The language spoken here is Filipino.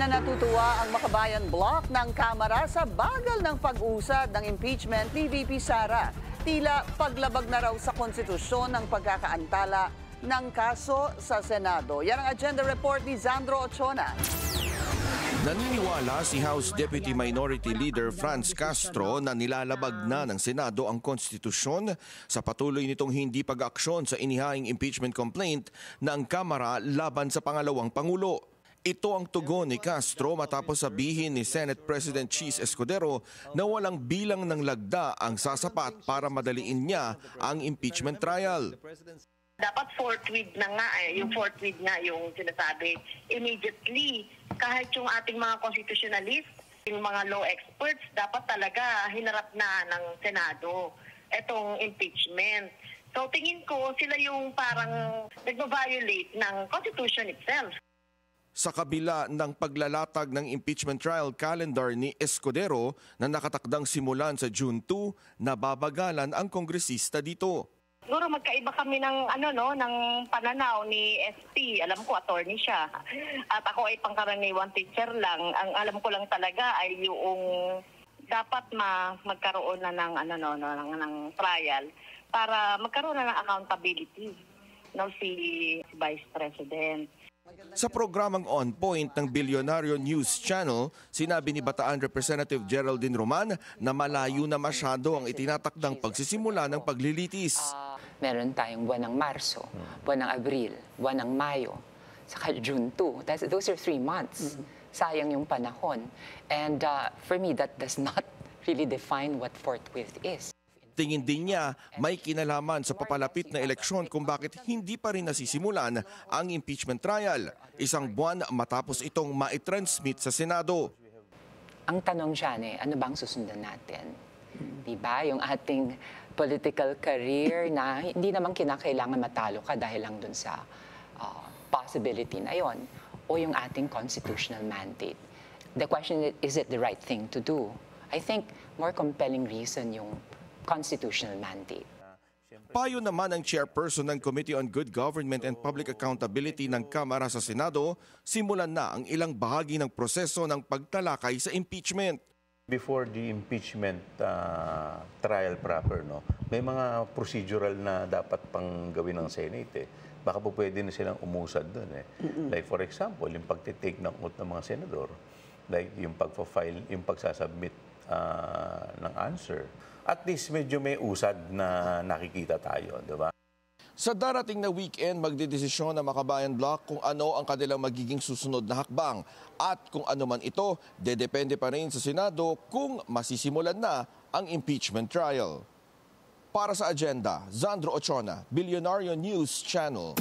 na natutuwa ang Makabayan Bloc ng Kamara sa bagal ng pag-usad ng impeachment ni VP Sara. Tila paglabag na raw sa konstitusyon ng pagkakaantala ng kaso sa Senado. Yan ang agenda report ni Zandro Ochona. Naniniwala si House Deputy Minority Leader Franz Castro na nilalabag na ng Senado ang konstitusyon sa patuloy nitong hindi pag-aksyon sa inihaing impeachment complaint ng Kamara laban sa pangalawang Pangulo. Ito ang tugon ni Castro matapos sabihin ni Senate President Chis Escudero na walang bilang ng lagda ang sasapat para madaliin niya ang impeachment trial. Dapat fourth read na nga yung fourth read nga yung sinasabi immediately. Kahit yung ating mga constitutionalists, yung mga law experts, dapat talaga hinarap na ng Senado itong impeachment. So tingin ko sila yung parang nagbabiolate ng Constitution itself. Sa kabila ng paglalatag ng impeachment trial calendar ni Escudero na nakatakdang simulan sa June 2, nababagalan ang kongresista dito. Siguro magkaiba kami ng ng pananaw ni SP. Alam ko attorney siya. At ako ay pangkaraniwang teacher lang. Ang alam ko lang talaga ay yung dapat magkaroon na ng trial para magkaroon na ng accountability si Vice President. Sa programang On Point ng Bilyonaryo News Channel, sinabi ni Bataan Representative Geraldine Roman na malayo na masyado ang itinatakdang pagsisimula ng paglilitis. Meron tayong buwan ng Marso, buwan ng Abril, buwan ng Mayo, saka June 2. Those are 3 months. Sayang yung panahon. And for me, that does not really define what forthwith is. Tingin din niya may kinalaman sa papalapit na eleksyon kung bakit hindi pa rin nasisimulan ang impeachment trial, isang buwan matapos itong maitransmit sa Senado. Ang tanong dyan ano bang susundan natin? Diba? Yung ating political career na hindi naman kinakailangan matalo ka dahil lang dun sa possibility na yon, o yung ating constitutional mandate. The question is it the right thing to do? I think more compelling reason yung constitutional mandate. Payo naman ang chairperson ng Committee on Good Government and Public Accountability ng Kamara sa Senado, simulan na ang ilang bahagi ng proseso ng pagtalakay sa impeachment. Before the impeachment trial proper, may mga procedural na dapat pang gawin ng Senate. Baka po pwede na silang umusad doon. Like for example, yung pagtitake ng oath ng mga senador, like yung pagpa-file, yung pagsasubmit ng answer. At least medyo may usad na nakikita tayo, di ba? Sa darating na weekend, magdedesisyon ang Makabayan Bloc kung ano ang kanilang magiging susunod na hakbang. At kung ano man ito, dedepende pa rin sa Senado kung masisimulan na ang impeachment trial. Para sa agenda, Zandro Ochona, Bilyonaryo News Channel.